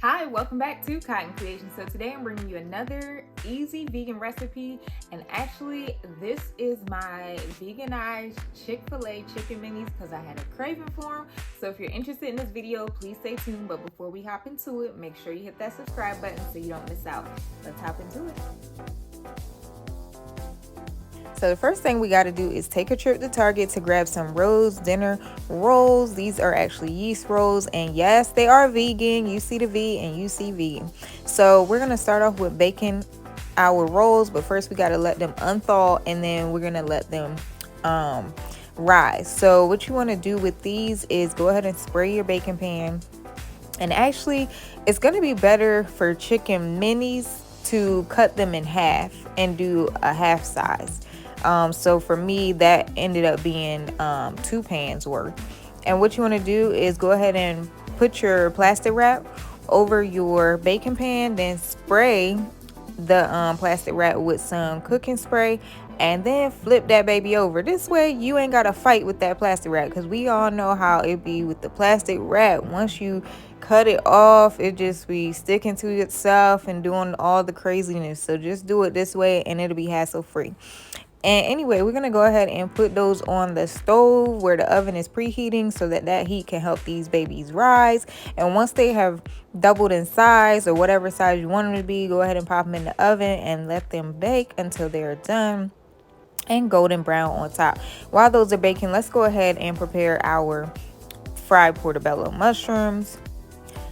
Hi, welcome back to Cotton Creation. So today I'm bringing you another easy vegan recipe, and actually this is my veganized Chick-fil-A chicken minis because I had a craving for them. So if you're interested in this video, please stay tuned. But before we hop into it, make sure you hit that subscribe button so you don't miss out. Let's hop into it. So the first thing we got to do is take a trip to Target to grab some Rose dinner rolls. These are actually yeast rolls, and yes, they are vegan. You see the V and you see vegan. So we're going to start off with baking our rolls, but first we got to let them unthaw, and then we're going to let them rise. So what you want to do with these is go ahead and spray your baking pan. And actually, it's going to be better for chicken minis to cut them in half and do a half size. So for me, that ended up being 2 pans worth. And what you want to do is go ahead and put your plastic wrap over your baking pan, then spray the plastic wrap with some cooking spray, and then flip that baby over. This way you ain't gotta fight with that plastic wrap, because we all know how it be with the plastic wrap. Once you cut it off, it just be sticking to itself and doing all the craziness. So just do it this way and it'll be hassle free. And anyway, we're going to go ahead and put those on the stove where the oven is preheating so that heat can help these babies rise. And once they have doubled in size or whatever size you want them to be, go ahead and pop them in the oven and let them bake until they're done and golden brown on top. While those are baking, let's go ahead and prepare our fried portobello mushrooms.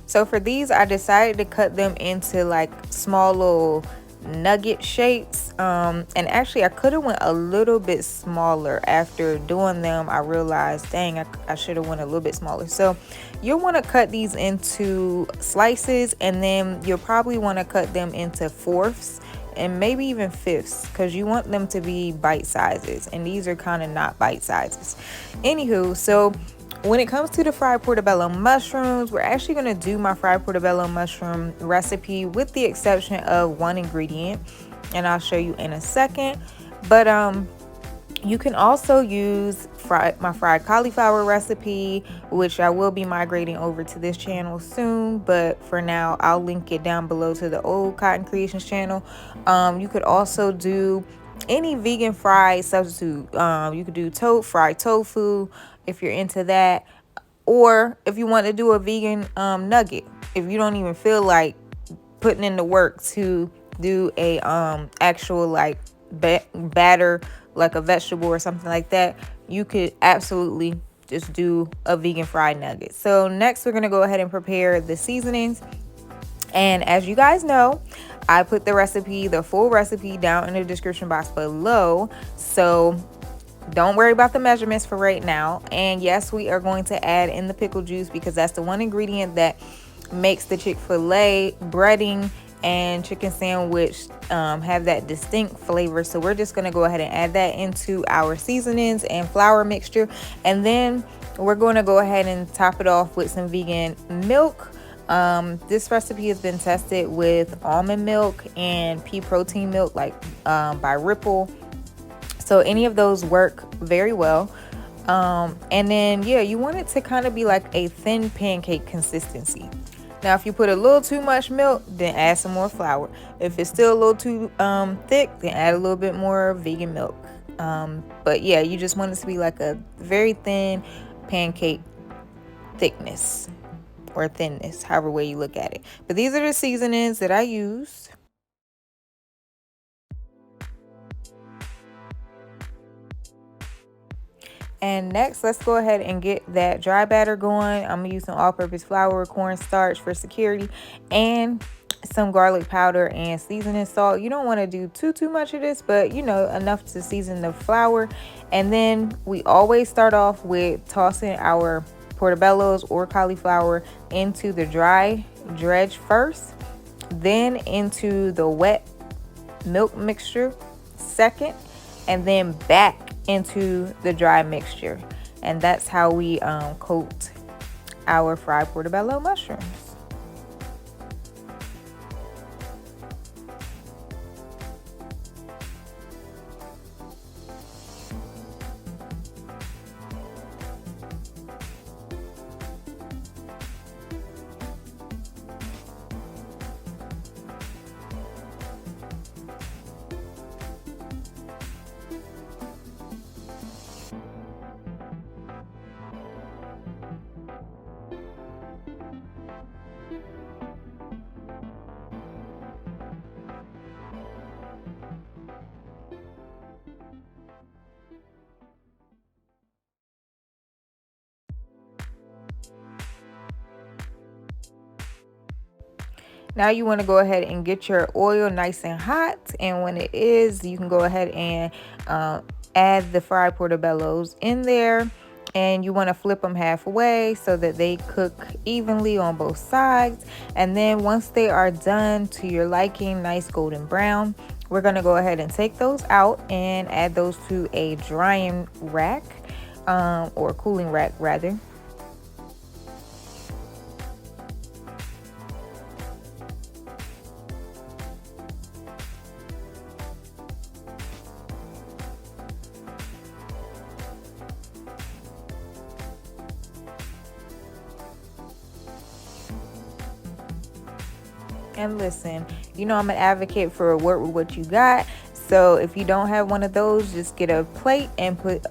So for these, I decided to cut them into like small little nugget shapes, and actually I could have went a little bit smaller. After doing them, I realized, dang, I should have went a little bit smaller. So you'll want to cut these into slices, and then you'll probably want to cut them into fourths and maybe even fifths, because you want them to be bite sizes, and these are kind of not bite sizes. Anywho, so when it comes to the fried portobello mushrooms, we're actually going to do my fried portobello mushroom recipe with the exception of one ingredient, and I'll show you in a second. But you can also use my fried cauliflower recipe, which I will be migrating over to this channel soon, but for now I'll link it down below to the old Cotton Creations channel. You could also do any vegan fried substitute. You could do fried tofu if you're into that, or if you want to do a vegan nugget, if you don't even feel like putting in the work to do a actual like batter like a vegetable or something like that, you could absolutely just do a vegan fried nugget. So next we're going to go ahead and prepare the seasonings. And as you guys know, I put the full recipe down in the description box below. So don't worry about the measurements for right now. And yes, we are going to add in the pickle juice because that's the one ingredient that makes the Chick-fil-A breading and chicken sandwich have that distinct flavor. So we're just going to go ahead and add that into our seasonings and flour mixture. And then we're going to go ahead and top it off with some vegan milk. This recipe has been tested with almond milk and pea protein milk, like by Ripple. So any of those work very well. And then, yeah, you want it to kind of be like a thin pancake consistency. Now, if you put a little too much milk, then add some more flour. If it's still a little too thick, then add a little bit more vegan milk. But yeah, you just want it to be like a very thin pancake thickness or thinness, however way you look at it. But these are the seasonings that I used. And next, let's go ahead and get that dry batter going. I'm using all-purpose flour, cornstarch for security, and some garlic powder and seasoning salt. You don't want to do too much of this, but you know, enough to season the flour. And then we always start off with tossing our portobellos or cauliflower into the dry dredge first, then into the wet milk mixture second, and then back into the dry mixture. And that's how we coat our fried portobello mushrooms. Now you want to go ahead and get your oil nice and hot, and when it is, you can go ahead and add the fried portobellos in there, and you want to flip them halfway so that they cook evenly on both sides. And then once they are done to your liking, nice golden brown, we're going to go ahead and take those out and add those to a drying rack, or cooling rack rather. And listen, you know I'm an advocate for work with what you got. So if you don't have one of those, just get a plate and put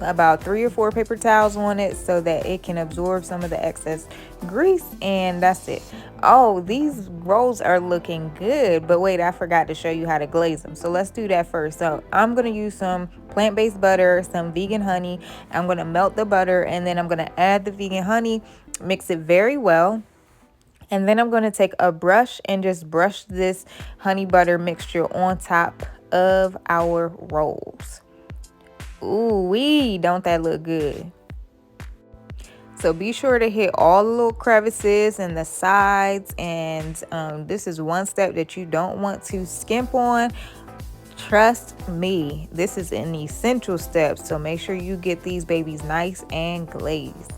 about 3 or 4 paper towels on it so that it can absorb some of the excess grease, and that's it. Oh, these rolls are looking good, but wait, I forgot to show you how to glaze them. So let's do that first. So I'm going to use some plant-based butter, some vegan honey. I'm going to melt the butter, and then I'm going to add the vegan honey, mix it very well. And then I'm going to take a brush and just brush this honey butter mixture on top of our rolls. Ooh wee, don't that look good? So be sure to hit all the little crevices and the sides. And this is one step that you don't want to skimp on. Trust me, this is an essential step. So make sure you get these babies nice and glazed.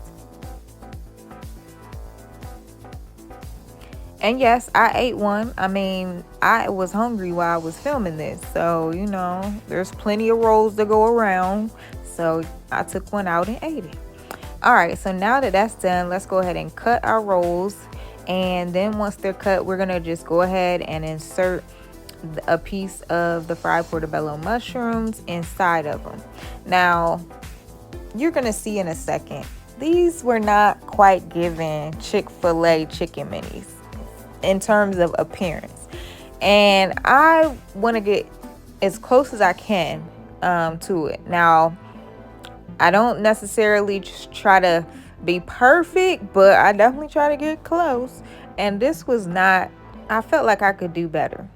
And yes, I ate one. I mean, I was hungry while I was filming this. So, you know, there's plenty of rolls to go around. So I took one out and ate it. All right, so now that that's done, let's go ahead and cut our rolls. And then once they're cut, we're going to just go ahead and insert a piece of the fried portobello mushrooms inside of them. Now, you're going to see in a second, these were not quite giving Chick-fil-A chicken minis in terms of appearance, and I want to get as close as I can to it. Now, I don't necessarily just try to be perfect, but I definitely try to get close, and this was not, I felt like I could do better.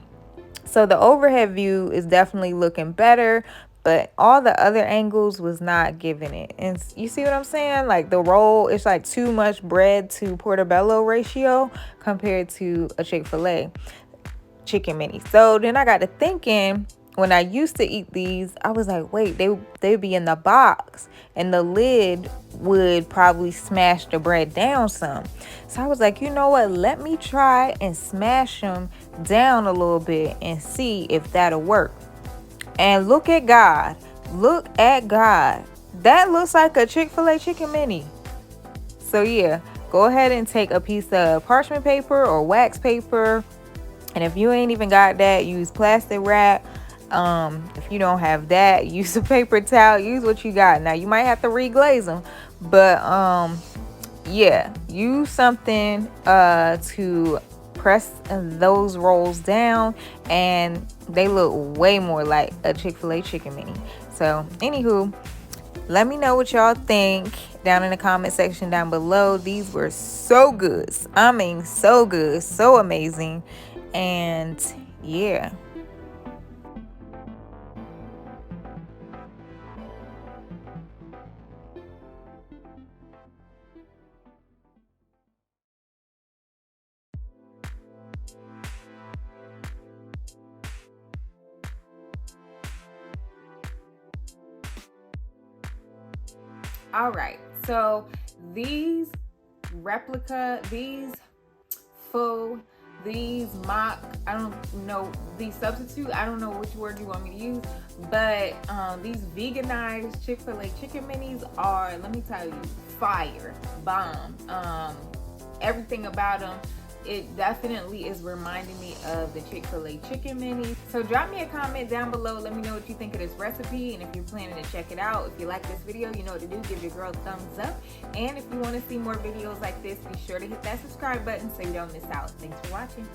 So the overhead view is definitely looking better, but all the other angles was not giving it. And you see what I'm saying? Like the roll, it's like too much bread to portobello ratio compared to a Chick-fil-A chicken mini. So then I got to thinking, when I used to eat these, I was like, wait, they'd be in the box and the lid would probably smash the bread down some. So I was like, you know what? Let me try and smash them down a little bit and see if that'll work. And look at God. Look at God. That looks like a Chick-fil-A chicken mini. So yeah, go ahead and take a piece of parchment paper or wax paper. And if you ain't even got that, use plastic wrap. If you don't have that, use a paper towel. Use what you got. Now, you might have to reglaze them. But yeah, use something to press those rolls down, and they look way more like a Chick-fil-A chicken mini. So anywho, let me know what y'all think down in the comment section down below. These were so good. I mean, so good, so amazing. And yeah. All right, so these faux, these mock, I don't know, these substitute, I don't know which word you want me to use, but these veganized Chick-fil-A chicken minis are, let me tell you, fire, bomb. Everything about them, it definitely is reminding me of the Chick-fil-A chicken mini. So drop me a comment down below. Let me know what you think of this recipe, and if you're planning to check it out. If you like this video, you know what to do. Give your girl a thumbs up. And if you want to see more videos like this, be sure to hit that subscribe button so you don't miss out. Thanks for watching.